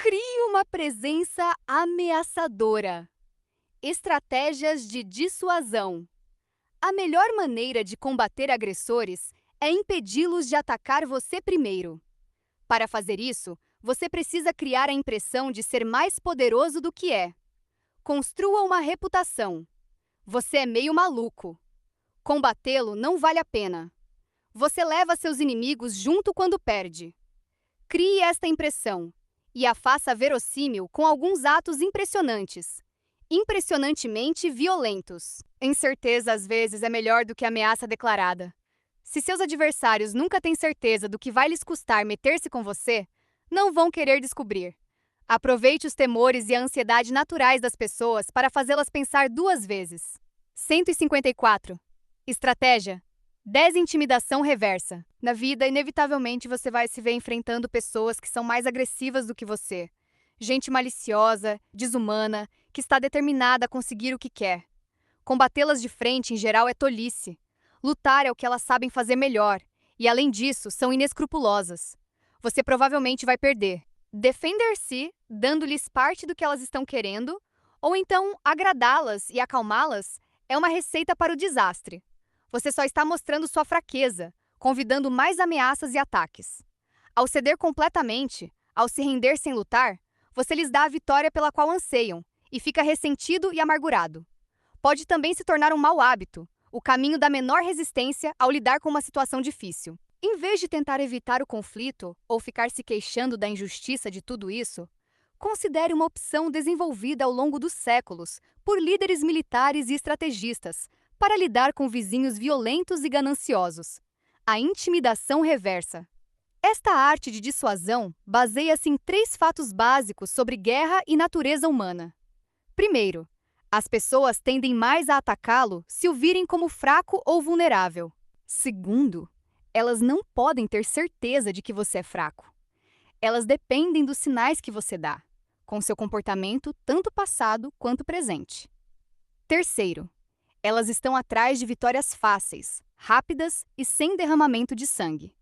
Crie uma presença ameaçadora. Estratégias de dissuasão. A melhor maneira de combater agressores é impedi-los de atacar você primeiro. Para fazer isso, você precisa criar a impressão de ser mais poderoso do que é. Construa uma reputação. Você é meio maluco. Combatê-lo não vale a pena. Você leva seus inimigos junto quando perde. Crie esta impressão e a faça verossímil com alguns atos impressionantes, impressionantemente violentos. Incerteza às vezes é melhor do que ameaça declarada. Se seus adversários nunca têm certeza do que vai lhes custar meter-se com você, não vão querer descobrir. Aproveite os temores e a ansiedade naturais das pessoas para fazê-las pensar duas vezes. 154. Estratégia: desintimidação reversa. Na vida, inevitavelmente você vai se ver enfrentando pessoas que são mais agressivas do que você. Gente maliciosa, desumana, que está determinada a conseguir o que quer. Combatê-las de frente, em geral, é tolice. Lutar é o que elas sabem fazer melhor, e além disso, são inescrupulosas. Você provavelmente vai perder. Defender-se, dando-lhes parte do que elas estão querendo, ou então agradá-las e acalmá-las, é uma receita para o desastre. Você só está mostrando sua fraqueza, convidando mais ameaças e ataques. Ao ceder completamente, ao se render sem lutar, você lhes dá a vitória pela qual anseiam e fica ressentido e amargurado. Pode também se tornar um mau hábito, o caminho da menor resistência ao lidar com uma situação difícil. Em vez de tentar evitar o conflito ou ficar se queixando da injustiça de tudo isso, considere uma opção desenvolvida ao longo dos séculos por líderes militares e estrategistas para lidar com vizinhos violentos e gananciosos: a intimidação reversa. Esta arte de dissuasão baseia-se em 3 fatos básicos sobre guerra e natureza humana. Primeiro, as pessoas tendem mais a atacá-lo se o virem como fraco ou vulnerável. Segundo, elas não podem ter certeza de que você é fraco. Elas dependem dos sinais que você dá, com seu comportamento tanto passado quanto presente. Terceiro, elas estão atrás de vitórias fáceis, rápidas e sem derramamento de sangue.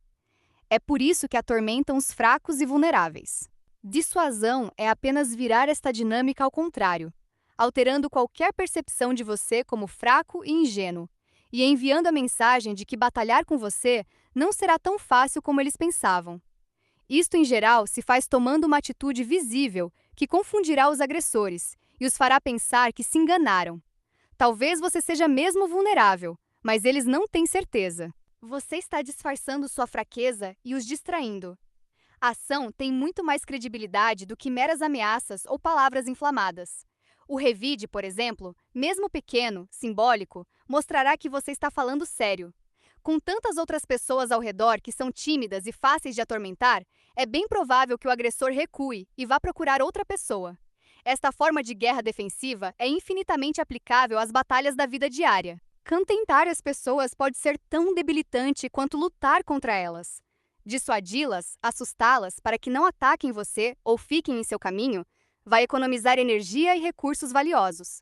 É por isso que atormentam os fracos e vulneráveis. Dissuasão é apenas virar esta dinâmica ao contrário, alterando qualquer percepção de você como fraco e ingênuo, e enviando a mensagem de que batalhar com você não será tão fácil como eles pensavam. Isto, em geral, se faz tomando uma atitude visível que confundirá os agressores e os fará pensar que se enganaram. Talvez você seja mesmo vulnerável, mas eles não têm certeza. Você está disfarçando sua fraqueza e os distraindo. A ação tem muito mais credibilidade do que meras ameaças ou palavras inflamadas. O revide, por exemplo, mesmo pequeno, simbólico, mostrará que você está falando sério. Com tantas outras pessoas ao redor que são tímidas e fáceis de atormentar, é bem provável que o agressor recue e vá procurar outra pessoa. Esta forma de guerra defensiva é infinitamente aplicável às batalhas da vida diária. Contentar as pessoas pode ser tão debilitante quanto lutar contra elas. Dissuadi-las, assustá-las para que não ataquem você ou fiquem em seu caminho, vai economizar energia e recursos valiosos.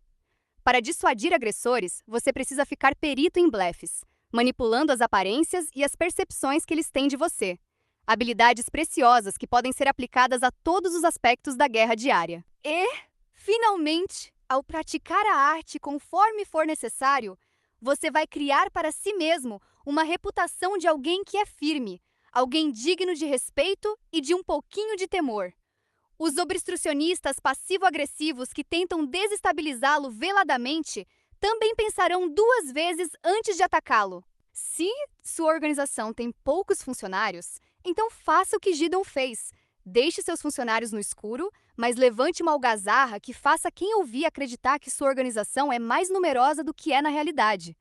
Para dissuadir agressores, você precisa ficar perito em blefes, manipulando as aparências e as percepções que eles têm de você. Habilidades preciosas que podem ser aplicadas a todos os aspectos da guerra diária. E, finalmente, ao praticar a arte conforme for necessário, você vai criar para si mesmo uma reputação de alguém que é firme, alguém digno de respeito e de um pouquinho de temor. Os obstrucionistas passivo-agressivos que tentam desestabilizá-lo veladamente também pensarão 2 vezes antes de atacá-lo. Se sua organização tem poucos funcionários, então faça o que Gideon fez. Deixe seus funcionários no escuro, mas levante uma algazarra que faça quem ouvir acreditar que sua organização é mais numerosa do que é na realidade.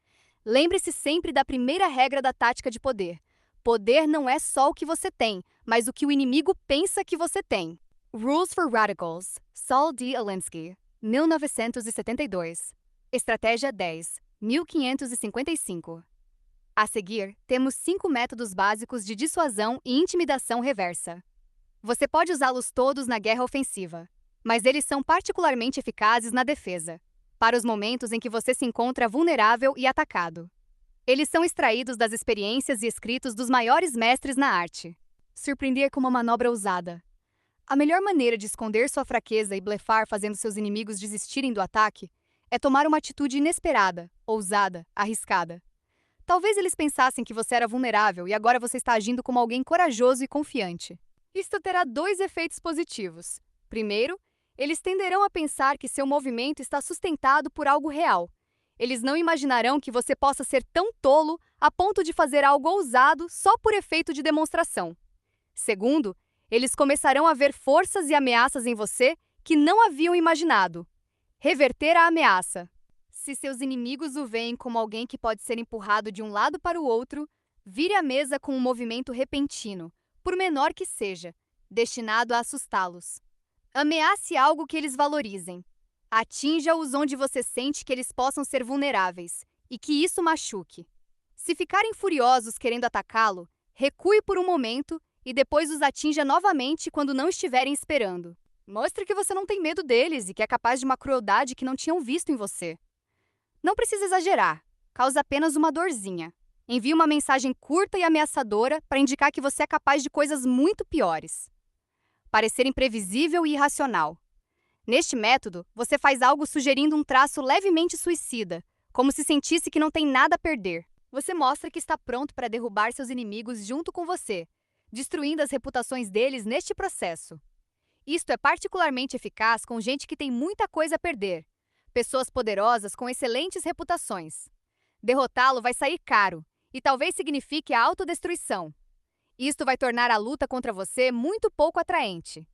Lembre-se sempre da primeira regra da tática de poder. Poder não é só o que você tem, mas o que o inimigo pensa que você tem. Rules for Radicals, Saul D. Alinsky, 1972. Estratégia 10, 1555. A seguir, temos 5 métodos básicos de dissuasão e intimidação reversa. Você pode usá-los todos na guerra ofensiva, mas eles são particularmente eficazes na defesa, para os momentos em que você se encontra vulnerável e atacado. Eles são extraídos das experiências e escritos dos maiores mestres na arte. Surpreender com uma manobra ousada. A melhor maneira de esconder sua fraqueza e blefar fazendo seus inimigos desistirem do ataque é tomar uma atitude inesperada, ousada, arriscada. Talvez eles pensassem que você era vulnerável e agora você está agindo como alguém corajoso e confiante. Isto terá dois efeitos positivos. Primeiro, eles tenderão a pensar que seu movimento está sustentado por algo real. Eles não imaginarão que você possa ser tão tolo a ponto de fazer algo ousado só por efeito de demonstração. Segundo, eles começarão a ver forças e ameaças em você que não haviam imaginado. Reverter a ameaça. Se seus inimigos o veem como alguém que pode ser empurrado de um lado para o outro, vire a mesa com um movimento repentino, por menor que seja, destinado a assustá-los. Ameace algo que eles valorizem. Atinja-os onde você sente que eles possam ser vulneráveis e que isso machuque. Se ficarem furiosos querendo atacá-lo, recue por um momento e depois os atinja novamente quando não estiverem esperando. Mostre que você não tem medo deles e que é capaz de uma crueldade que não tinham visto em você. Não precisa exagerar, causa apenas uma dorzinha. Envie uma mensagem curta e ameaçadora para indicar que você é capaz de coisas muito piores. Parecer imprevisível e irracional. Neste método, você faz algo sugerindo um traço levemente suicida, como se sentisse que não tem nada a perder. Você mostra que está pronto para derrubar seus inimigos junto com você, destruindo as reputações deles neste processo. Isto é particularmente eficaz com gente que tem muita coisa a perder, pessoas poderosas com excelentes reputações. Derrotá-lo vai sair caro, e talvez signifique a autodestruição. Isto vai tornar a luta contra você muito pouco atraente.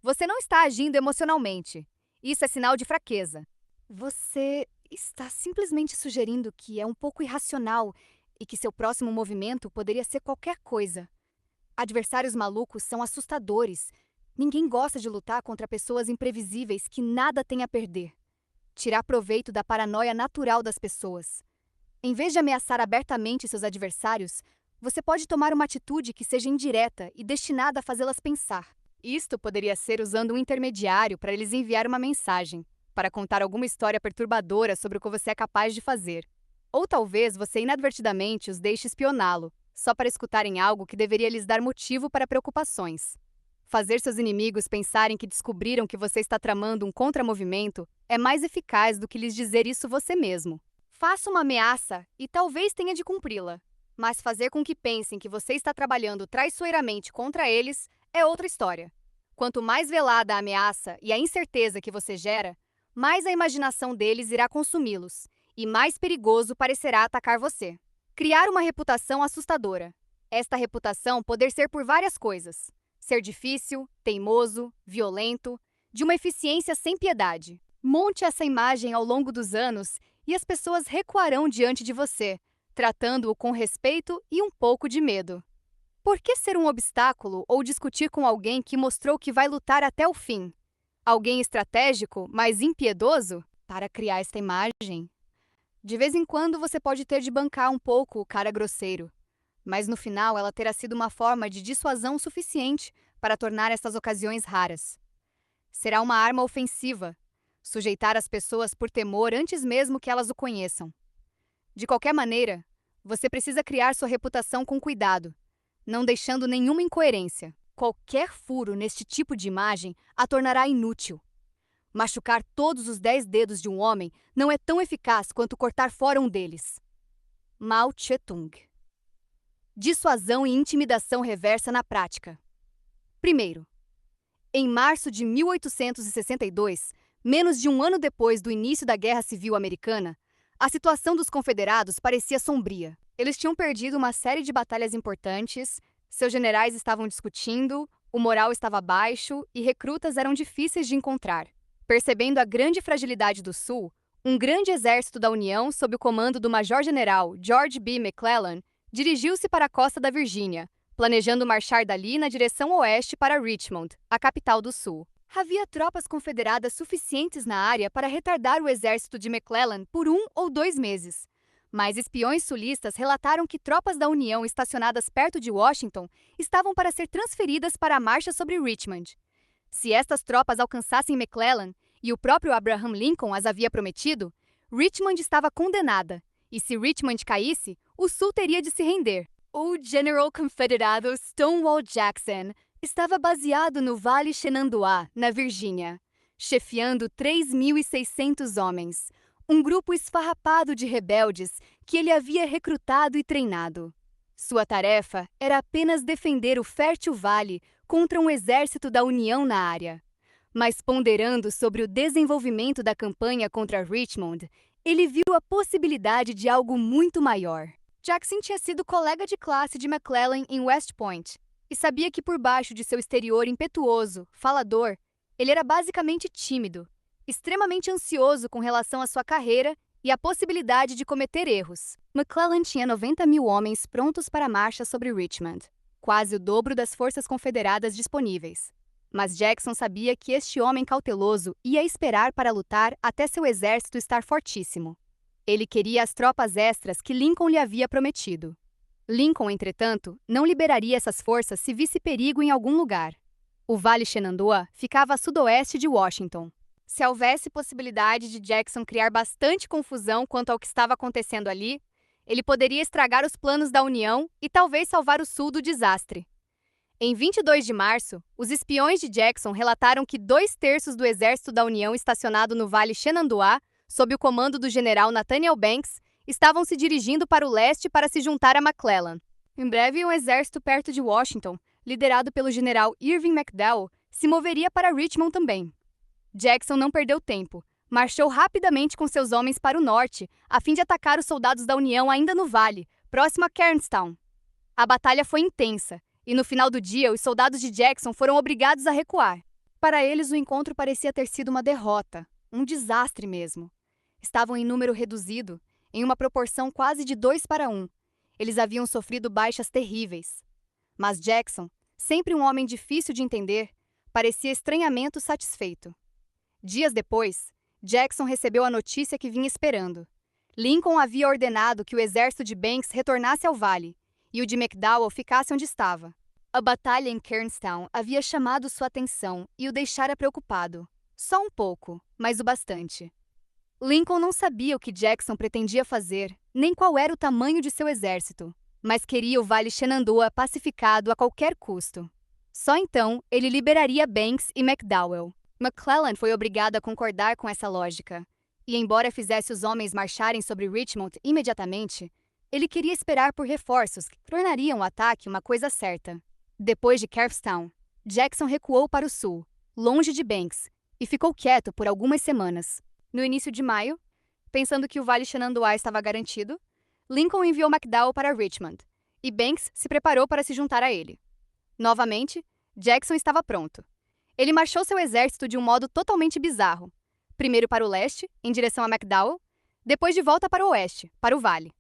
Você não está agindo emocionalmente. Isso é sinal de fraqueza. Você está simplesmente sugerindo que é um pouco irracional e que seu próximo movimento poderia ser qualquer coisa. Adversários malucos são assustadores. Ninguém gosta de lutar contra pessoas imprevisíveis que nada têm a perder. Tirar proveito da paranoia natural das pessoas. Em vez de ameaçar abertamente seus adversários, você pode tomar uma atitude que seja indireta e destinada a fazê-las pensar. Isto poderia ser usando um intermediário para eles enviar uma mensagem, para contar alguma história perturbadora sobre o que você é capaz de fazer. Ou talvez você inadvertidamente os deixe espioná-lo, só para escutarem algo que deveria lhes dar motivo para preocupações. Fazer seus inimigos pensarem que descobriram que você está tramando um contramovimento é mais eficaz do que lhes dizer isso você mesmo. Faça uma ameaça e talvez tenha de cumpri-la, mas fazer com que pensem que você está trabalhando traiçoeiramente contra eles é outra história. Quanto mais velada a ameaça e a incerteza que você gera, mais a imaginação deles irá consumi-los e mais perigoso parecerá atacar você. Criar uma reputação assustadora. Esta reputação pode ser por várias coisas. Ser difícil, teimoso, violento, de uma eficiência sem piedade. Monte essa imagem ao longo dos anos e as pessoas recuarão diante de você, tratando-o com respeito e um pouco de medo. Por que ser um obstáculo ou discutir com alguém que mostrou que vai lutar até o fim? Alguém estratégico, mas impiedoso? Para criar esta imagem. De vez em quando você pode ter de bancar um pouco o cara grosseiro, mas no final ela terá sido uma forma de dissuasão suficiente para tornar estas ocasiões raras. Será uma arma ofensiva, sujeitar as pessoas por temor antes mesmo que elas o conheçam. De qualquer maneira, você precisa criar sua reputação com cuidado, não deixando nenhuma incoerência. Qualquer furo neste tipo de imagem a tornará inútil. Machucar todos os 10 dedos de um homem não é tão eficaz quanto cortar fora um deles. Mao Tse-tung. Dissuasão e intimidação reversa na prática. Primeiro, em março de 1862, menos de um ano depois do início da Guerra Civil Americana, a situação dos confederados parecia sombria. Eles tinham perdido uma série de batalhas importantes, seus generais estavam discutindo, o moral estava baixo e recrutas eram difíceis de encontrar. Percebendo a grande fragilidade do Sul, um grande exército da União, sob o comando do Major-General George B. McClellan, dirigiu-se para a costa da Virgínia, planejando marchar dali na direção oeste para Richmond, a capital do Sul. Havia tropas confederadas suficientes na área para retardar o exército de McClellan por 1 ou 2 meses. Mas espiões sulistas relataram que tropas da União estacionadas perto de Washington estavam para ser transferidas para a marcha sobre Richmond. Se estas tropas alcançassem McClellan, e o próprio Abraham Lincoln as havia prometido, Richmond estava condenada, e se Richmond caísse, o Sul teria de se render. O General Confederado Stonewall Jackson estava baseado no Vale Shenandoah, na Virgínia, chefiando 3.600 homens, um grupo esfarrapado de rebeldes que ele havia recrutado e treinado. Sua tarefa era apenas defender o fértil vale contra um exército da União na área. Mas ponderando sobre o desenvolvimento da campanha contra Richmond, ele viu a possibilidade de algo muito maior. Jackson tinha sido colega de classe de McClellan em West Point e sabia que por baixo de seu exterior impetuoso, falador, ele era basicamente tímido, extremamente ansioso com relação à sua carreira e à possibilidade de cometer erros. McClellan tinha 90.000 homens prontos para a marcha sobre Richmond, quase o dobro das forças confederadas disponíveis. Mas Jackson sabia que este homem cauteloso ia esperar para lutar até seu exército estar fortíssimo. Ele queria as tropas extras que Lincoln lhe havia prometido. Lincoln, entretanto, não liberaria essas forças se visse perigo em algum lugar. O Vale Shenandoah ficava a sudoeste de Washington. Se houvesse possibilidade de Jackson criar bastante confusão quanto ao que estava acontecendo ali, ele poderia estragar os planos da União e talvez salvar o sul do desastre. Em 22 de março, os espiões de Jackson relataram que 2/3 do exército da União estacionado no Vale Shenandoah, sob o comando do general Nathaniel Banks, estavam se dirigindo para o leste para se juntar a McClellan. Em breve, um exército perto de Washington, liderado pelo general Irving McDowell, se moveria para Richmond também. Jackson não perdeu tempo. Marchou rapidamente com seus homens para o norte, a fim de atacar os soldados da União ainda no vale, próximo a Kernstown. A batalha foi intensa, e no final do dia, os soldados de Jackson foram obrigados a recuar. Para eles, o encontro parecia ter sido uma derrota, um desastre mesmo. Estavam em número reduzido, em uma proporção quase de 2-1. Eles haviam sofrido baixas terríveis. Mas Jackson, sempre um homem difícil de entender, parecia estranhamente satisfeito. Dias depois, Jackson recebeu a notícia que vinha esperando. Lincoln havia ordenado que o exército de Banks retornasse ao vale, e o de McDowell ficasse onde estava. A batalha em Kernstown havia chamado sua atenção e o deixara preocupado. Só um pouco, mas o bastante. Lincoln não sabia o que Jackson pretendia fazer, nem qual era o tamanho de seu exército, mas queria o Vale Shenandoah pacificado a qualquer custo. Só então ele liberaria Banks e McDowell. McClellan foi obrigado a concordar com essa lógica, e embora fizesse os homens marcharem sobre Richmond imediatamente, ele queria esperar por reforços que tornariam o ataque uma coisa certa. Depois de Kernstown, Jackson recuou para o sul, longe de Banks, e ficou quieto por algumas semanas. No início de maio, pensando que o Vale Shenandoah estava garantido, Lincoln enviou McDowell para Richmond, e Banks se preparou para se juntar a ele. Novamente, Jackson estava pronto. Ele marchou seu exército de um modo totalmente bizarro. Primeiro para o leste, em direção a McDowell, depois de volta para o oeste, para o vale.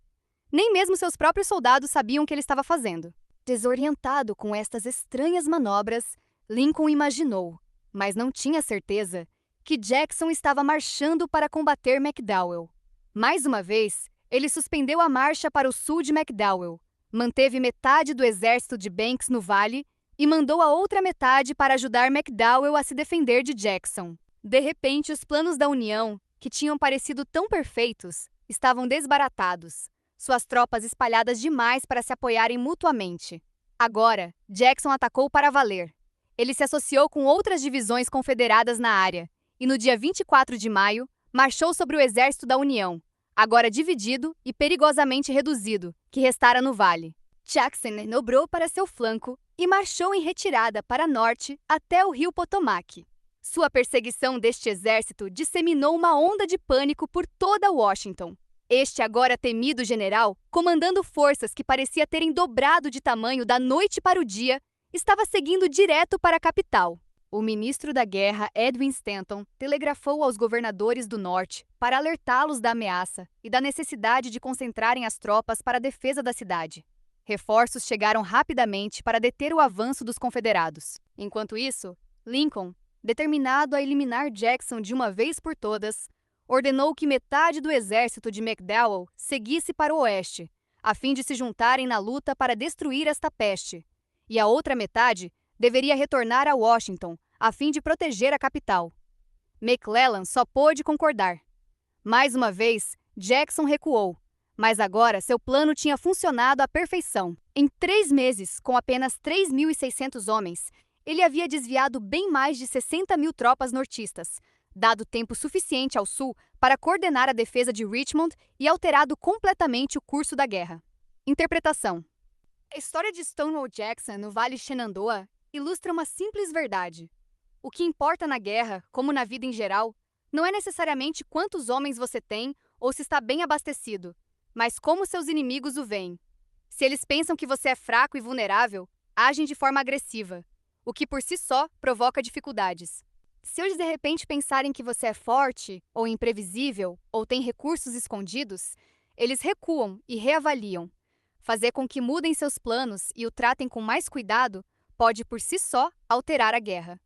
Nem mesmo seus próprios soldados sabiam o que ele estava fazendo. Desorientado com estas estranhas manobras, Lincoln imaginou, mas não tinha certeza, que Jackson estava marchando para combater McDowell. Mais uma vez, ele suspendeu a marcha para o sul de McDowell, manteve metade do exército de Banks no vale e mandou a outra metade para ajudar McDowell a se defender de Jackson. De repente, os planos da União, que tinham parecido tão perfeitos, estavam desbaratados. Suas tropas espalhadas demais para se apoiarem mutuamente. Agora, Jackson atacou para valer. Ele se associou com outras divisões confederadas na área, e no dia 24 de maio, marchou sobre o exército da União, agora dividido e perigosamente reduzido, que restara no vale. Jackson dobrou para seu flanco e marchou em retirada para norte até o rio Potomac. Sua perseguição deste exército disseminou uma onda de pânico por toda Washington. Este agora temido general, comandando forças que parecia terem dobrado de tamanho da noite para o dia, estava seguindo direto para a capital. O ministro da Guerra, Edwin Stanton, telegrafou aos governadores do norte para alertá-los da ameaça e da necessidade de concentrarem as tropas para a defesa da cidade. Reforços chegaram rapidamente para deter o avanço dos confederados. Enquanto isso, Lincoln, determinado a eliminar Jackson de uma vez por todas, ordenou que metade do exército de McDowell seguisse para o oeste, a fim de se juntarem na luta para destruir esta peste, e a outra metade deveria retornar a Washington, a fim de proteger a capital. McClellan só pôde concordar. Mais uma vez, Jackson recuou, mas agora seu plano tinha funcionado à perfeição. Em 3 meses, com apenas 3.600 homens, ele havia desviado bem mais de 60.000 tropas nortistas, dado tempo suficiente ao sul para coordenar a defesa de Richmond e alterado completamente o curso da guerra. Interpretação: a história de Stonewall Jackson no Vale Shenandoah ilustra uma simples verdade. O que importa na guerra, como na vida em geral, não é necessariamente quantos homens você tem ou se está bem abastecido, mas como seus inimigos o veem. Se eles pensam que você é fraco e vulnerável, agem de forma agressiva, o que por si só provoca dificuldades. Se eles de repente pensarem que você é forte, ou imprevisível, ou tem recursos escondidos, eles recuam e reavaliam. Fazer com que mudem seus planos e o tratem com mais cuidado pode por si só alterar a guerra.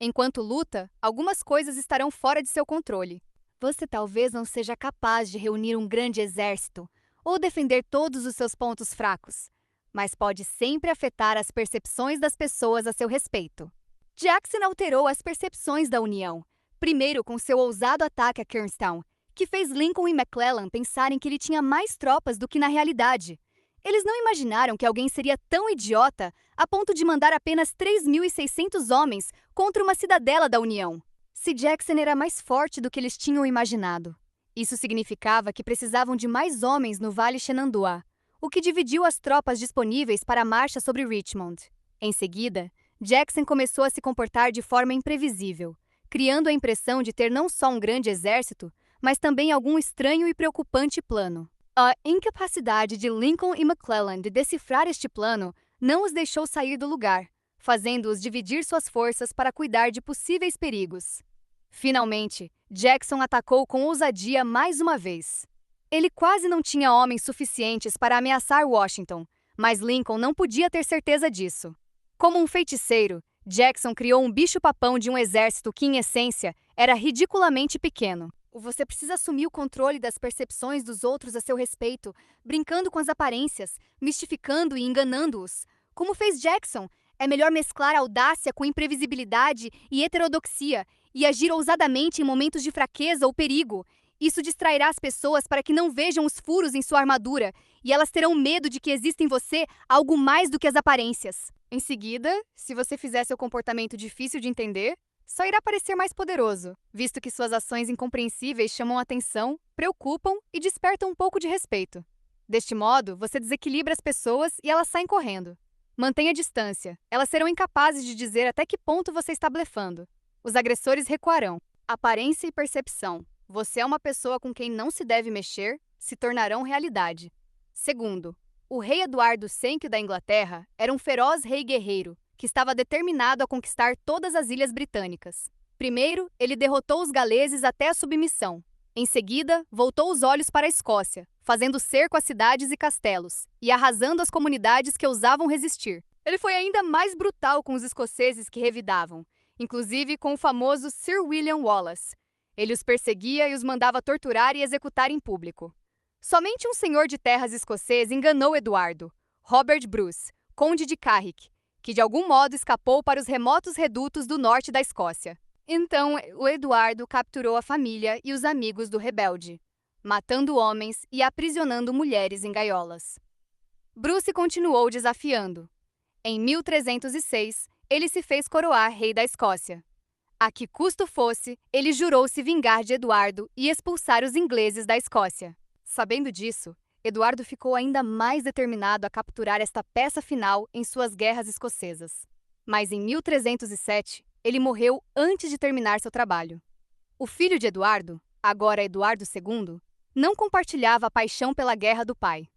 Enquanto luta, algumas coisas estarão fora de seu controle. Você talvez não seja capaz de reunir um grande exército ou defender todos os seus pontos fracos, mas pode sempre afetar as percepções das pessoas a seu respeito. Jackson alterou as percepções da União, primeiro com seu ousado ataque a Kernstown, que fez Lincoln e McClellan pensarem que ele tinha mais tropas do que na realidade. Eles não imaginaram que alguém seria tão idiota a ponto de mandar apenas 3.600 homens contra uma cidadela da União. Se Jackson era mais forte do que eles tinham imaginado. Isso significava que precisavam de mais homens no Vale Shenandoah, o que dividiu as tropas disponíveis para a marcha sobre Richmond. Em seguida, Jackson começou a se comportar de forma imprevisível, criando a impressão de ter não só um grande exército, mas também algum estranho e preocupante plano. A incapacidade de Lincoln e McClellan de decifrar este plano não os deixou sair do lugar, fazendo-os dividir suas forças para cuidar de possíveis perigos. Finalmente, Jackson atacou com ousadia mais uma vez. Ele quase não tinha homens suficientes para ameaçar Washington, mas Lincoln não podia ter certeza disso. Como um feiticeiro, Jackson criou um bicho-papão de um exército que, em essência, era ridiculamente pequeno. Você precisa assumir o controle das percepções dos outros a seu respeito, brincando com as aparências, mistificando e enganando-os. Como fez Jackson, é melhor mesclar audácia com imprevisibilidade e heterodoxia e agir ousadamente em momentos de fraqueza ou perigo. Isso distrairá as pessoas para que não vejam os furos em sua armadura e elas terão medo de que exista em você algo mais do que as aparências. Em seguida, se você fizer seu comportamento difícil de entender, só irá parecer mais poderoso, visto que suas ações incompreensíveis chamam a atenção, preocupam e despertam um pouco de respeito. Deste modo, você desequilibra as pessoas e elas saem correndo. Mantenha distância. Elas serão incapazes de dizer até que ponto você está blefando. Os agressores recuarão. Aparência e percepção. Você é uma pessoa com quem não se deve mexer, se tornarão realidade. Segundo, o rei Eduardo V da Inglaterra era um feroz rei guerreiro, que estava determinado a conquistar todas as ilhas britânicas. Primeiro, ele derrotou os galeses até a submissão. Em seguida, voltou os olhos para a Escócia, fazendo cerco a cidades e castelos, e arrasando as comunidades que ousavam resistir. Ele foi ainda mais brutal com os escoceses que revidavam, inclusive com o famoso Sir William Wallace. Ele os perseguia e os mandava torturar e executar em público. Somente um senhor de terras escocês enganou Eduardo, Robert Bruce, conde de Carrick, que de algum modo escapou para os remotos redutos do norte da Escócia. Então, o Eduardo capturou a família e os amigos do rebelde, matando homens e aprisionando mulheres em gaiolas. Bruce continuou desafiando. Em 1306, ele se fez coroar rei da Escócia. A que custo fosse, ele jurou se vingar de Eduardo e expulsar os ingleses da Escócia. Sabendo disso, Eduardo ficou ainda mais determinado a capturar esta peça final em suas guerras escocesas. Mas em 1307, ele morreu antes de terminar seu trabalho. O filho de Eduardo, agora Eduardo II, não compartilhava a paixão pela guerra do pai.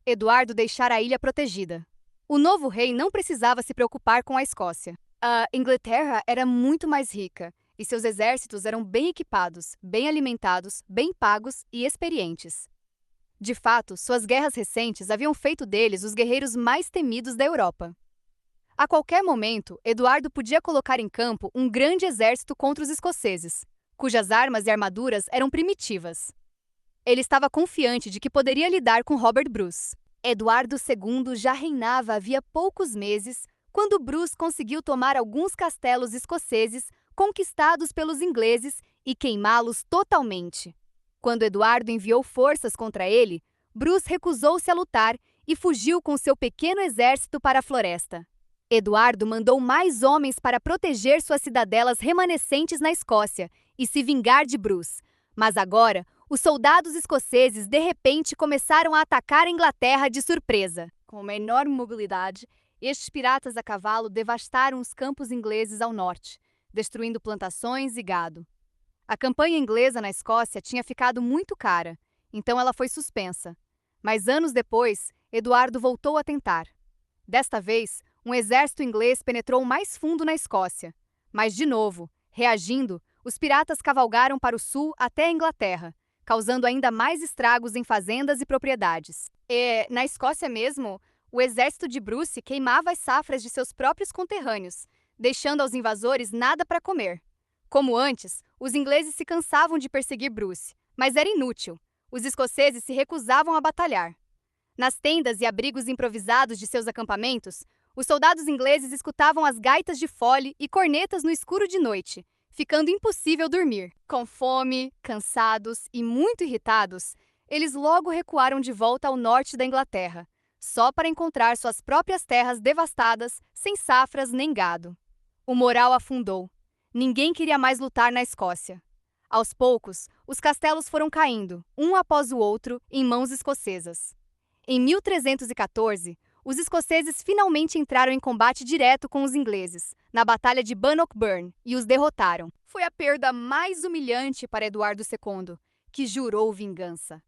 Eduardo deixara a ilha protegida. O novo rei não precisava se preocupar com a Escócia. A Inglaterra era muito mais rica, e seus exércitos eram bem equipados, bem alimentados, bem pagos e experientes. De fato, suas guerras recentes haviam feito deles os guerreiros mais temidos da Europa. A qualquer momento, Eduardo podia colocar em campo um grande exército contra os escoceses, cujas armas e armaduras eram primitivas. Ele estava confiante de que poderia lidar com Robert Bruce. Eduardo II já reinava havia poucos meses quando Bruce conseguiu tomar alguns castelos escoceses conquistados pelos ingleses e queimá-los totalmente. Quando Eduardo enviou forças contra ele, Bruce recusou-se a lutar e fugiu com seu pequeno exército para a floresta. Eduardo mandou mais homens para proteger suas cidadelas remanescentes na Escócia e se vingar de Bruce. Mas agora, os soldados escoceses de repente começaram a atacar a Inglaterra de surpresa. Com uma enorme mobilidade, estes piratas a cavalo devastaram os campos ingleses ao norte, destruindo plantações e gado. A campanha inglesa na Escócia tinha ficado muito cara, então ela foi suspensa. Mas anos depois, Eduardo voltou a tentar. Desta vez, um exército inglês penetrou mais fundo na Escócia. Mas, de novo, reagindo, os piratas cavalgaram para o sul até a Inglaterra, causando ainda mais estragos em fazendas e propriedades. Na Escócia mesmo, o exército de Bruce queimava as safras de seus próprios conterrâneos, deixando aos invasores nada para comer. Como antes, os ingleses se cansavam de perseguir Bruce, mas era inútil. Os escoceses se recusavam a batalhar. Nas tendas e abrigos improvisados de seus acampamentos, os soldados ingleses escutavam as gaitas de fole e cornetas no escuro de noite, ficando impossível dormir. Com fome, cansados e muito irritados, eles logo recuaram de volta ao norte da Inglaterra, só para encontrar suas próprias terras devastadas, sem safras nem gado. O moral afundou. Ninguém queria mais lutar na Escócia. Aos poucos, os castelos foram caindo, um após o outro, em mãos escocesas. Em 1314, os escoceses finalmente entraram em combate direto com os ingleses, na Batalha de Bannockburn, e os derrotaram. Foi a perda mais humilhante para Eduardo II, que jurou vingança.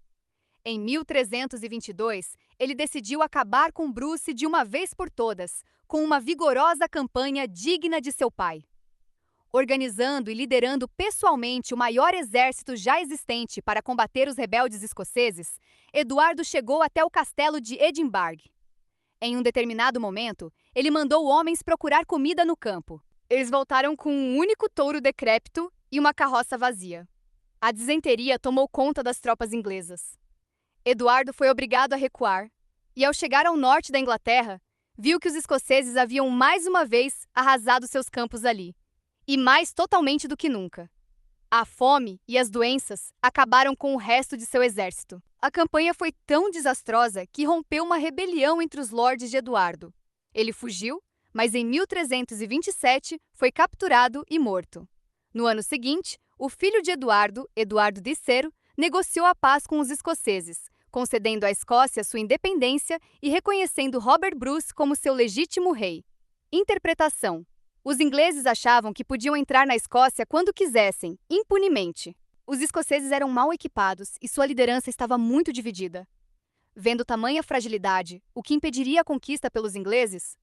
Em 1322, ele decidiu acabar com Bruce de uma vez por todas, com uma vigorosa campanha digna de seu pai. Organizando e liderando pessoalmente o maior exército já existente para combater os rebeldes escoceses, Eduardo chegou até o castelo de Edimburgo. Em um determinado momento, ele mandou homens procurar comida no campo. Eles voltaram com um único touro decrépito e uma carroça vazia. A disenteria tomou conta das tropas inglesas. Eduardo foi obrigado a recuar, e ao chegar ao norte da Inglaterra, viu que os escoceses haviam mais uma vez arrasado seus campos ali, e mais totalmente do que nunca. A fome e as doenças acabaram com o resto de seu exército. A campanha foi tão desastrosa que rompeu uma rebelião entre os lordes de Eduardo. Ele fugiu, mas em 1327 foi capturado e morto. No ano seguinte, o filho de Eduardo, Eduardo III, negociou a paz com os escoceses, concedendo à Escócia sua independência e reconhecendo Robert Bruce como seu legítimo rei. Interpretação: os ingleses achavam que podiam entrar na Escócia quando quisessem, impunemente. Os escoceses eram mal equipados e sua liderança estava muito dividida. Vendo tamanha fragilidade, o que impediria a conquista pelos ingleses?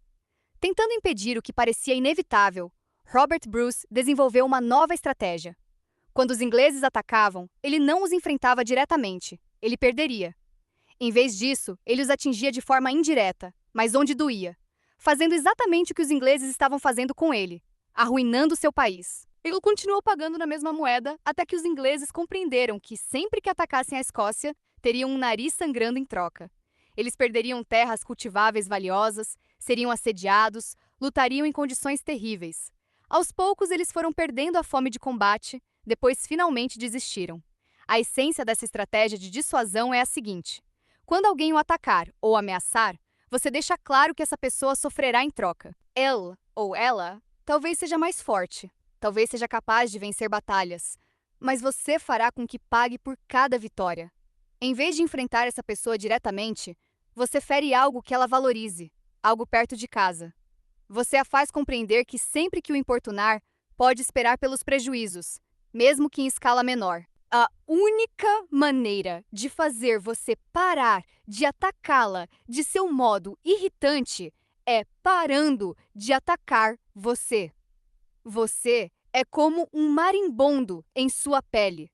Tentando impedir o que parecia inevitável, Robert Bruce desenvolveu uma nova estratégia. Quando os ingleses atacavam, ele não os enfrentava diretamente, ele perderia. Em vez disso, ele os atingia de forma indireta, mas onde doía, fazendo exatamente o que os ingleses estavam fazendo com ele, arruinando seu país. Ele continuou pagando na mesma moeda até que os ingleses compreenderam que sempre que atacassem a Escócia, teriam um nariz sangrando em troca. Eles perderiam terras cultiváveis valiosas, seriam assediados, lutariam em condições terríveis. Aos poucos, eles foram perdendo a fome de combate, depois finalmente desistiram. A essência dessa estratégia de dissuasão é a seguinte: quando alguém o atacar ou ameaçar, você deixa claro que essa pessoa sofrerá em troca. Ele ou ela talvez seja mais forte, talvez seja capaz de vencer batalhas, mas você fará com que pague por cada vitória. Em vez de enfrentar essa pessoa diretamente, você fere algo que ela valorize, algo perto de casa. Você a faz compreender que sempre que o importunar, pode esperar pelos prejuízos, mesmo que em escala menor. A única maneira de fazer você parar de atacá-la de seu modo irritante é parando de atacar você. Você é como um marimbondo em sua pele.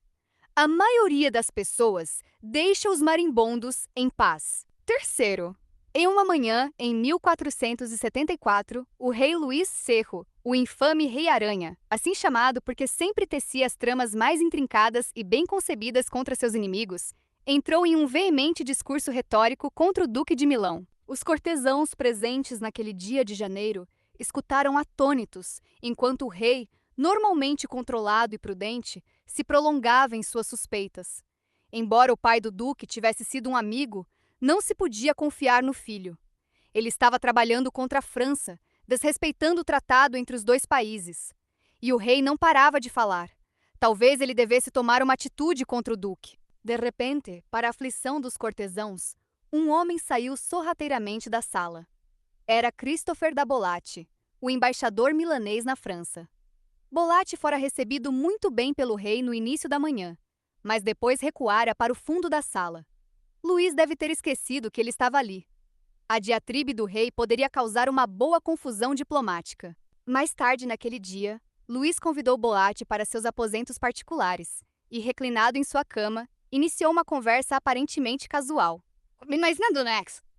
A maioria das pessoas deixa os marimbondos em paz. Terceiro, em uma manhã, em 1474, o rei Luís Cerro, o infame Rei Aranha, assim chamado porque sempre tecia as tramas mais intrincadas e bem concebidas contra seus inimigos, entrou em um veemente discurso retórico contra o Duque de Milão. Os cortesãos presentes naquele dia de janeiro escutaram atônitos, enquanto o rei, normalmente controlado e prudente, se prolongava em suas suspeitas. Embora o pai do duque tivesse sido um amigo, não se podia confiar no filho. Ele estava trabalhando contra a França, desrespeitando o tratado entre os dois países. E o rei não parava de falar. Talvez ele devesse tomar uma atitude contra o duque. De repente, para a aflição dos cortesãos, um homem saiu sorrateiramente da sala. Era Christopher da Bollate, o embaixador milanês na França. Bollate fora recebido muito bem pelo rei no início da manhã, mas depois recuara para o fundo da sala. Luís deve ter esquecido que ele estava ali. A diatribe do rei poderia causar uma boa confusão diplomática. Mais tarde naquele dia, Luís convidou Bollate para seus aposentos particulares e, reclinado em sua cama, iniciou uma conversa aparentemente casual.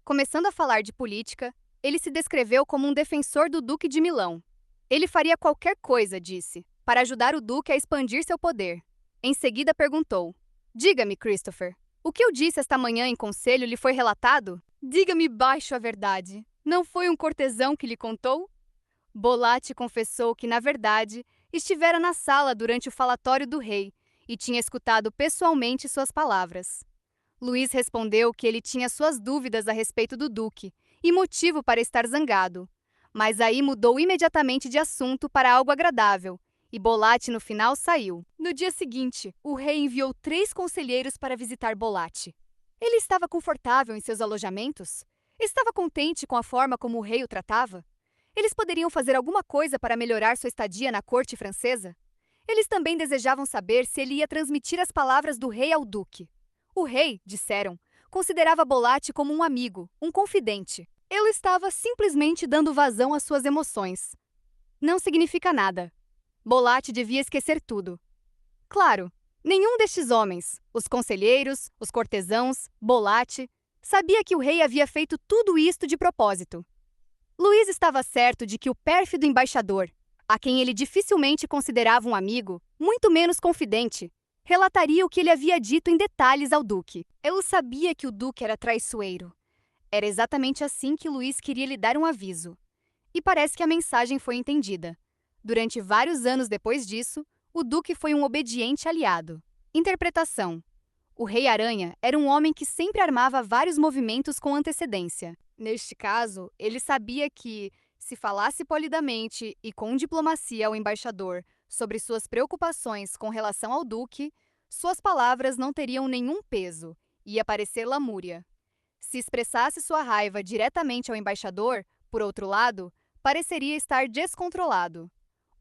Começando a falar de política, ele se descreveu como um defensor do Duque de Milão. Ele faria qualquer coisa, disse, para ajudar o Duque a expandir seu poder. Em seguida perguntou: Diga-me, Christopher, o que eu disse esta manhã em conselho lhe foi relatado? Diga-me baixo a verdade. Não foi um cortesão que lhe contou? Bollate confessou que, na verdade, estivera na sala durante o falatório do rei e tinha escutado pessoalmente suas palavras. Luís respondeu que ele tinha suas dúvidas a respeito do duque e motivo para estar zangado, mas aí mudou imediatamente de assunto para algo agradável, e Bollate no final saiu. No dia seguinte, o rei enviou 3 conselheiros para visitar Bollate. Ele estava confortável em seus alojamentos? Estava contente com a forma como o rei o tratava? Eles poderiam fazer alguma coisa para melhorar sua estadia na corte francesa? Eles também desejavam saber se ele ia transmitir as palavras do rei ao duque. O rei, disseram, considerava Bollate como um amigo, um confidente. Ele estava simplesmente dando vazão às suas emoções. Não significa nada. Bollate devia esquecer tudo. Claro, nenhum destes homens, os conselheiros, os cortesãos, Bollate, sabia que o rei havia feito tudo isto de propósito. Luís estava certo de que o pérfido embaixador, a quem ele dificilmente considerava um amigo, muito menos confidente, relataria o que ele havia dito em detalhes ao duque. Ele sabia que o duque era traiçoeiro. Era exatamente assim que Luís queria lhe dar um aviso. E parece que a mensagem foi entendida. Durante vários anos depois disso, o duque foi um obediente aliado. Interpretação: o Rei Aranha era um homem que sempre armava vários movimentos com antecedência. Neste caso, ele sabia que, se falasse polidamente e com diplomacia ao embaixador sobre suas preocupações com relação ao duque, suas palavras não teriam nenhum peso, ia parecer lamúria. Se expressasse sua raiva diretamente ao embaixador, por outro lado, pareceria estar descontrolado.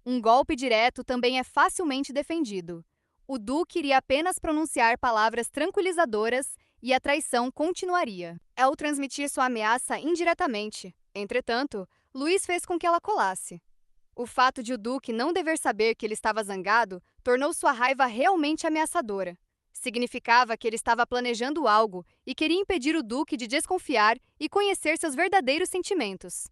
Um golpe direto também é facilmente defendido. O duque iria apenas pronunciar palavras tranquilizadoras e a traição continuaria. Ao transmitir sua ameaça indiretamente, entretanto, Luís fez com que ela colasse. O fato de o duque não dever saber que ele estava zangado tornou sua raiva realmente ameaçadora. Significava que ele estava planejando algo e queria impedir o duque de desconfiar e conhecer seus verdadeiros sentimentos.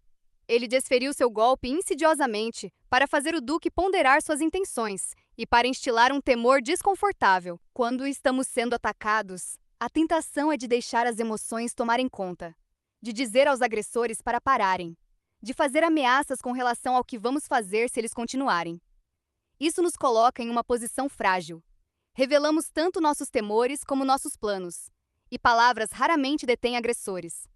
Ele desferiu seu golpe insidiosamente para fazer o duque ponderar suas intenções e para instilar um temor desconfortável. Quando estamos sendo atacados, a tentação é de deixar as emoções tomarem conta, de dizer aos agressores para pararem, de fazer ameaças com relação ao que vamos fazer se eles continuarem. Isso nos coloca em uma posição frágil. Revelamos tanto nossos temores como nossos planos, e palavras raramente detêm agressores.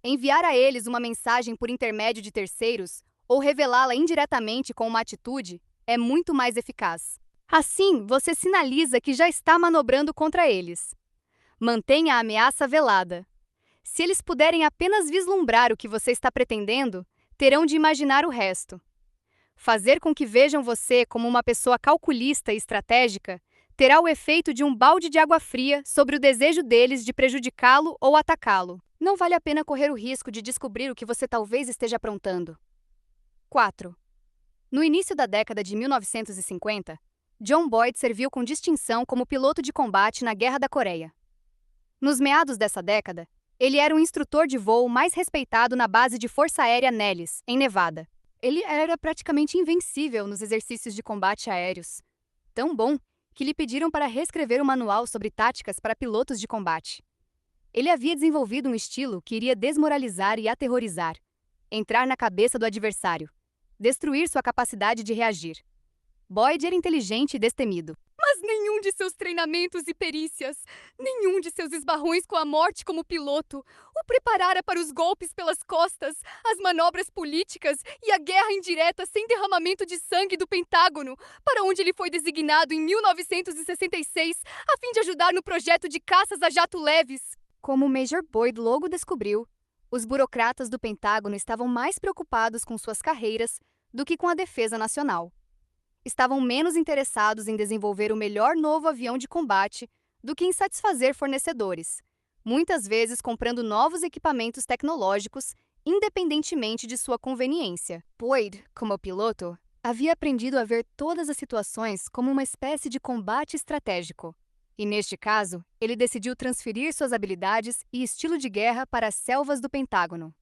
Enviar a eles uma mensagem por intermédio de terceiros ou revelá-la indiretamente com uma atitude é muito mais eficaz. Assim, você sinaliza que já está manobrando contra eles. Mantenha a ameaça velada. Se eles puderem apenas vislumbrar o que você está pretendendo, terão de imaginar o resto. Fazer com que vejam você como uma pessoa calculista e estratégica terá o efeito de um balde de água fria sobre o desejo deles de prejudicá-lo ou atacá-lo. Não vale a pena correr o risco de descobrir o que você talvez esteja aprontando. 4. No início da década de 1950, John Boyd serviu com distinção como piloto de combate na Guerra da Coreia. Nos meados dessa década, ele era o instrutor de voo mais respeitado na base de Força Aérea Nellis, em Nevada. Ele era praticamente invencível nos exercícios de combate aéreos. Tão bom que lhe pediram para reescrever um manual sobre táticas para pilotos de combate. Ele havia desenvolvido um estilo que iria desmoralizar e aterrorizar, entrar na cabeça do adversário, destruir sua capacidade de reagir. Boyd era inteligente e destemido, mas nenhum nenhum de seus treinamentos e perícias, nenhum de seus esbarrões com a morte como piloto o preparara para os golpes pelas costas, as manobras políticas e a guerra indireta sem derramamento de sangue do Pentágono, para onde ele foi designado em 1966 a fim de ajudar no projeto de caças a jato leves. Como o Major Boyd logo descobriu, os burocratas do Pentágono estavam mais preocupados com suas carreiras do que com a defesa nacional. Estavam menos interessados em desenvolver o melhor novo avião de combate do que em satisfazer fornecedores, muitas vezes comprando novos equipamentos tecnológicos independentemente de sua conveniência. Boyd, como piloto, havia aprendido a ver todas as situações como uma espécie de combate estratégico. E neste caso, ele decidiu transferir suas habilidades e estilo de guerra para as selvas do Pentágono.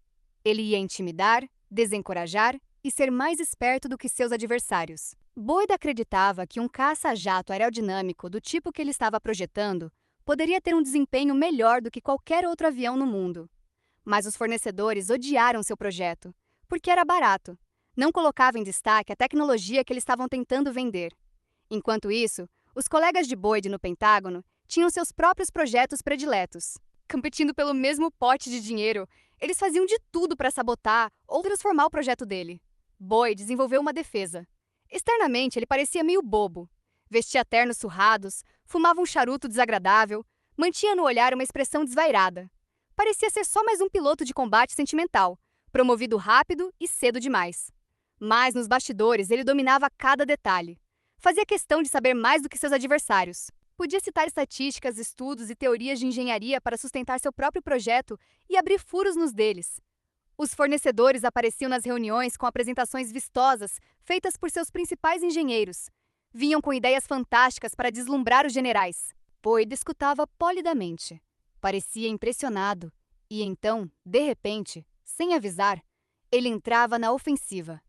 Ele ia intimidar, desencorajar e ser mais esperto do que seus adversários. Boyd acreditava que um caça-jato aerodinâmico do tipo que ele estava projetando poderia ter um desempenho melhor do que qualquer outro avião no mundo. Mas os fornecedores odiaram seu projeto, porque era barato, não colocava em destaque a tecnologia que eles estavam tentando vender. Enquanto isso, os colegas de Boyd no Pentágono tinham seus próprios projetos prediletos. Competindo pelo mesmo pote de dinheiro, eles faziam de tudo para sabotar ou transformar o projeto dele. Boyd desenvolveu uma defesa. Externamente, ele parecia meio bobo. Vestia ternos surrados, fumava um charuto desagradável, mantinha no olhar uma expressão desvairada. Parecia ser só mais um piloto de combate sentimental, promovido rápido e cedo demais. Mas nos bastidores ele dominava cada detalhe. Fazia questão de saber mais do que seus adversários. Podia citar estatísticas, estudos e teorias de engenharia para sustentar seu próprio projeto e abrir furos nos deles. Os fornecedores apareciam nas reuniões com apresentações vistosas feitas por seus principais engenheiros. Vinham com ideias fantásticas para deslumbrar os generais. Boyd escutava polidamente. Parecia impressionado. E então, de repente, sem avisar, ele entrava na ofensiva,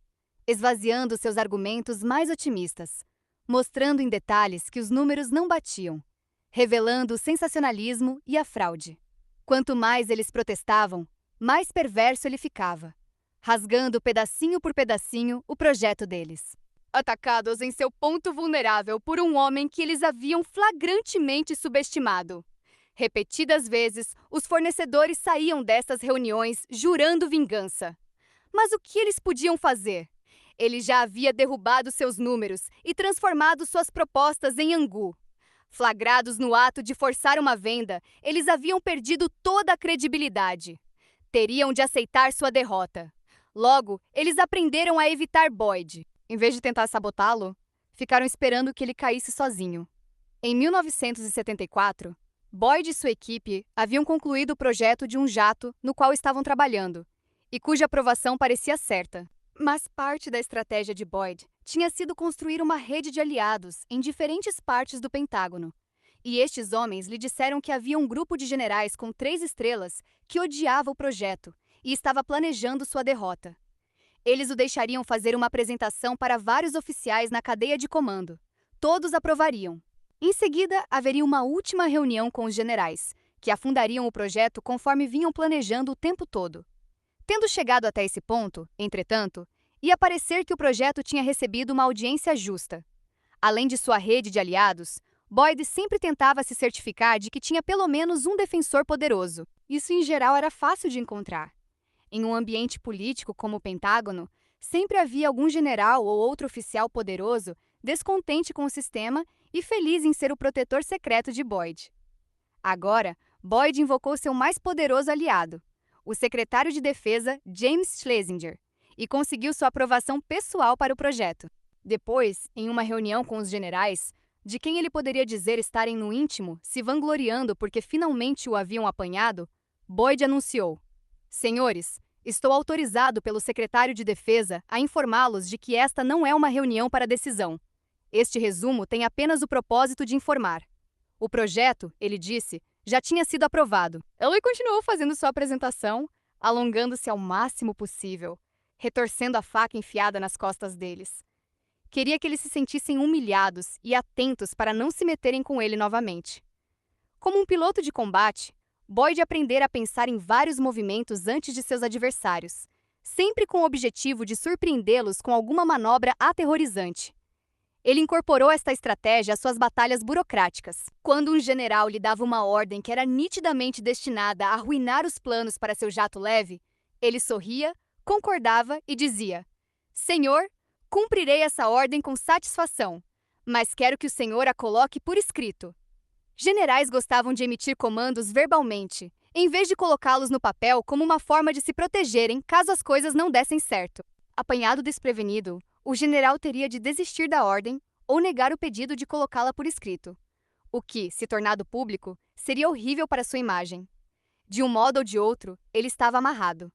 esvaziando seus argumentos mais otimistas, mostrando em detalhes que os números não batiam, revelando o sensacionalismo e a fraude. Quanto mais eles protestavam, mais perverso ele ficava, rasgando pedacinho por pedacinho o projeto deles. Atacados em seu ponto vulnerável por um homem que eles haviam flagrantemente subestimado. Repetidas vezes, os fornecedores saíam dessas reuniões jurando vingança. Mas o que eles podiam fazer? Ele já havia derrubado seus números e transformado suas propostas em angu. Flagrados no ato de forçar uma venda, eles haviam perdido toda a credibilidade. Teriam de aceitar sua derrota. Logo, eles aprenderam a evitar Boyd. Em vez de tentar sabotá-lo, ficaram esperando que ele caísse sozinho. Em 1974, Boyd e sua equipe haviam concluído o projeto de um jato no qual estavam trabalhando, e cuja aprovação parecia certa. Mas parte da estratégia de Boyd tinha sido construir uma rede de aliados em diferentes partes do Pentágono. E estes homens lhe disseram que havia um grupo de generais com 3 estrelas que odiava o projeto e estava planejando sua derrota. Eles o deixariam fazer uma apresentação para vários oficiais na cadeia de comando. Todos aprovariam. Em seguida, haveria uma última reunião com os generais, que afundariam o projeto conforme vinham planejando o tempo todo. Tendo chegado até esse ponto, entretanto, ia parecer que o projeto tinha recebido uma audiência justa. Além de sua rede de aliados, Boyd sempre tentava se certificar de que tinha pelo menos um defensor poderoso. Isso, em geral, era fácil de encontrar. Em um ambiente político como o Pentágono, sempre havia algum general ou outro oficial poderoso descontente com o sistema e feliz em ser o protetor secreto de Boyd. Agora, Boyd invocou seu mais poderoso aliado, o secretário de Defesa James Schlesinger, e conseguiu sua aprovação pessoal para o projeto. Depois, em uma reunião com os generais, de quem ele poderia dizer estarem no íntimo, se vangloriando porque finalmente o haviam apanhado, Boyd anunciou: "Senhores, estou autorizado pelo secretário de Defesa a informá-los de que esta não é uma reunião para decisão. Este resumo tem apenas o propósito de informar. O projeto, ele disse, já tinha sido aprovado." Ele continuou fazendo sua apresentação, alongando-se ao máximo possível, retorcendo a faca enfiada nas costas deles. Queria que eles se sentissem humilhados e atentos para não se meterem com ele novamente. Como um piloto de combate, Boyd aprendera a pensar em vários movimentos antes de seus adversários, sempre com o objetivo de surpreendê-los com alguma manobra aterrorizante. Ele incorporou esta estratégia às suas batalhas burocráticas. Quando um general lhe dava uma ordem que era nitidamente destinada a arruinar os planos para seu jato leve, ele sorria, concordava e dizia: Senhor, cumprirei essa ordem com satisfação, mas quero que o senhor a coloque por escrito. Generais gostavam de emitir comandos verbalmente, em vez de colocá-los no papel como uma forma de se protegerem caso as coisas não dessem certo. Apanhado desprevenido, o general teria de desistir da ordem ou negar o pedido de colocá-la por escrito, o que, se tornado público, seria horrível para sua imagem. De um modo ou de outro, ele estava amarrado.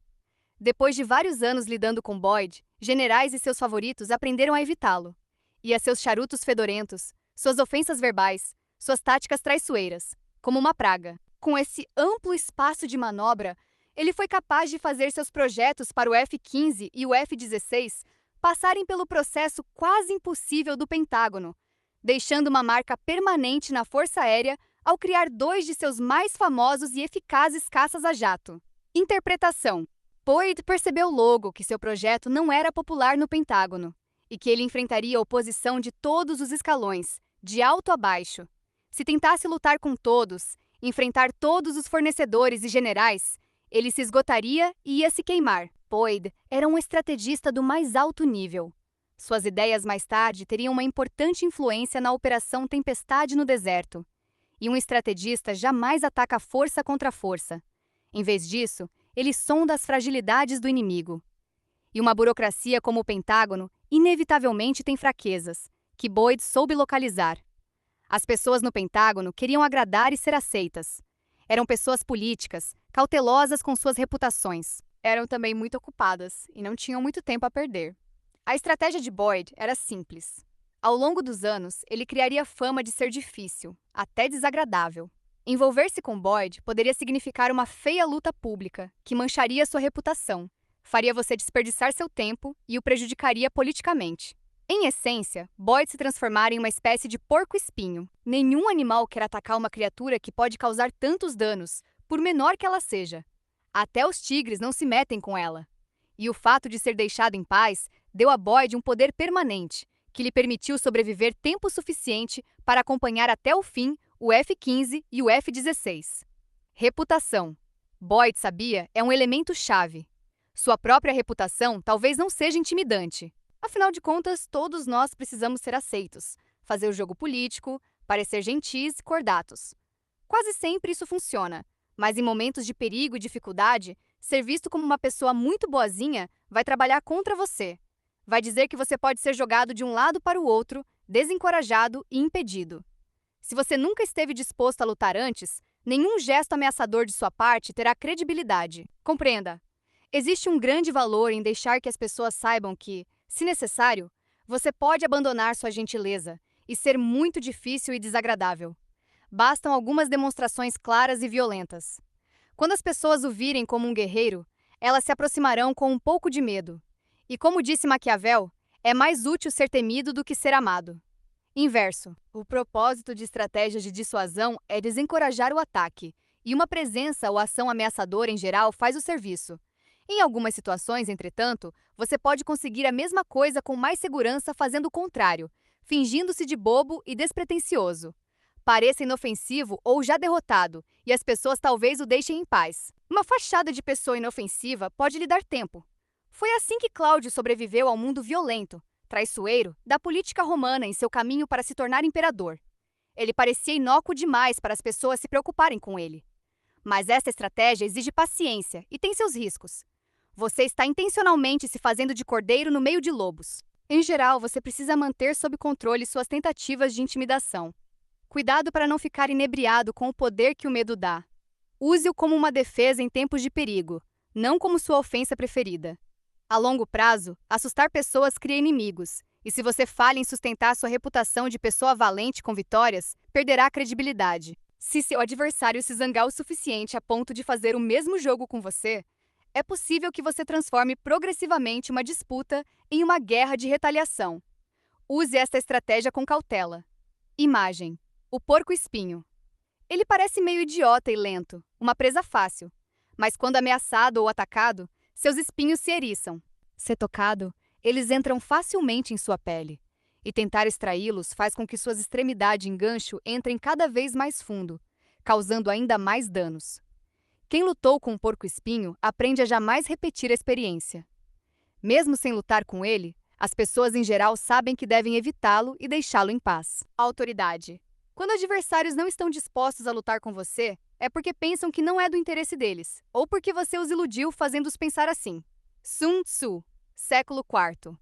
Depois de vários anos lidando com Boyd, generais e seus favoritos aprenderam a evitá-lo. E a seus charutos fedorentos, suas ofensas verbais, suas táticas traiçoeiras, como uma praga. Com esse amplo espaço de manobra, ele foi capaz de fazer seus projetos para o F-15 e o F-16 passarem pelo processo quase impossível do Pentágono, deixando uma marca permanente na Força Aérea ao criar dois de seus mais famosos e eficazes caças a jato. Interpretação: Boyd percebeu logo que seu projeto não era popular no Pentágono e que ele enfrentaria a oposição de todos os escalões, de alto a baixo. Se tentasse lutar com todos, enfrentar todos os fornecedores e generais, ele se esgotaria e ia se queimar. Boyd era um estrategista do mais alto nível. Suas ideias mais tarde teriam uma importante influência na Operação Tempestade no deserto. E um estrategista jamais ataca força contra força. Em vez disso, ele sonda as fragilidades do inimigo. E uma burocracia como o Pentágono inevitavelmente tem fraquezas, que Boyd soube localizar. As pessoas no Pentágono queriam agradar e ser aceitas. Eram pessoas políticas, cautelosas com suas reputações. Eram também muito ocupadas e não tinham muito tempo a perder. A estratégia de Boyd era simples. Ao longo dos anos, ele criaria fama de ser difícil, até desagradável. Envolver-se com Boyd poderia significar uma feia luta pública, que mancharia sua reputação, faria você desperdiçar seu tempo e o prejudicaria politicamente. Em essência, Boyd se transformara em uma espécie de porco-espinho. Nenhum animal quer atacar uma criatura que pode causar tantos danos, por menor que ela seja. Até os tigres não se metem com ela. E o fato de ser deixado em paz deu a Boyd um poder permanente, que lhe permitiu sobreviver tempo suficiente para acompanhar até o fim o F-15 e o F-16. Reputação. Boyd sabia é um elemento-chave. Sua própria reputação talvez não seja intimidante. Afinal de contas, todos nós precisamos ser aceitos, fazer o jogo político, parecer gentis e cordatos. Quase sempre isso funciona, mas em momentos de perigo e dificuldade, ser visto como uma pessoa muito boazinha vai trabalhar contra você. Vai dizer que você pode ser jogado de um lado para o outro, desencorajado e impedido. Se você nunca esteve disposto a lutar antes, nenhum gesto ameaçador de sua parte terá credibilidade. Compreenda. Existe um grande valor em deixar que as pessoas saibam que, se necessário, você pode abandonar sua gentileza e ser muito difícil e desagradável. Bastam algumas demonstrações claras e violentas. Quando as pessoas o virem como um guerreiro, elas se aproximarão com um pouco de medo. E como disse Maquiavel, é mais útil ser temido do que ser amado. Inverso. O propósito de estratégias de dissuasão é desencorajar o ataque, e uma presença ou ação ameaçadora em geral faz o serviço. Em algumas situações, entretanto, você pode conseguir a mesma coisa com mais segurança fazendo o contrário, fingindo-se de bobo e despretensioso. Pareça inofensivo ou já derrotado, e as pessoas talvez o deixem em paz. Uma fachada de pessoa inofensiva pode lhe dar tempo. Foi assim que Cláudio sobreviveu ao mundo violento, traiçoeiro, da política romana em seu caminho para se tornar imperador. Ele parecia inócuo demais para as pessoas se preocuparem com ele. Mas esta estratégia exige paciência e tem seus riscos. Você está intencionalmente se fazendo de cordeiro no meio de lobos. Em geral, você precisa manter sob controle suas tentativas de intimidação. Cuidado para não ficar inebriado com o poder que o medo dá. Use-o como uma defesa em tempos de perigo, não como sua ofensa preferida. A longo prazo, assustar pessoas cria inimigos, e se você falha em sustentar sua reputação de pessoa valente com vitórias, perderá a credibilidade. Se seu adversário se zangar o suficiente a ponto de fazer o mesmo jogo com você, é possível que você transforme progressivamente uma disputa em uma guerra de retaliação. Use esta estratégia com cautela. Imagem: o porco-espinho. Ele parece meio idiota e lento, uma presa fácil, mas quando ameaçado ou atacado, seus espinhos se eriçam. Se tocado, eles entram facilmente em sua pele. E tentar extraí-los faz com que suas extremidades em gancho entrem cada vez mais fundo, causando ainda mais danos. Quem lutou com um porco-espinho aprende a jamais repetir a experiência. Mesmo sem lutar com ele, as pessoas em geral sabem que devem evitá-lo e deixá-lo em paz. Autoridade. Quando adversários não estão dispostos a lutar com você, é porque pensam que não é do interesse deles, ou porque você os iludiu fazendo-os pensar assim. Sun Tzu, século IV.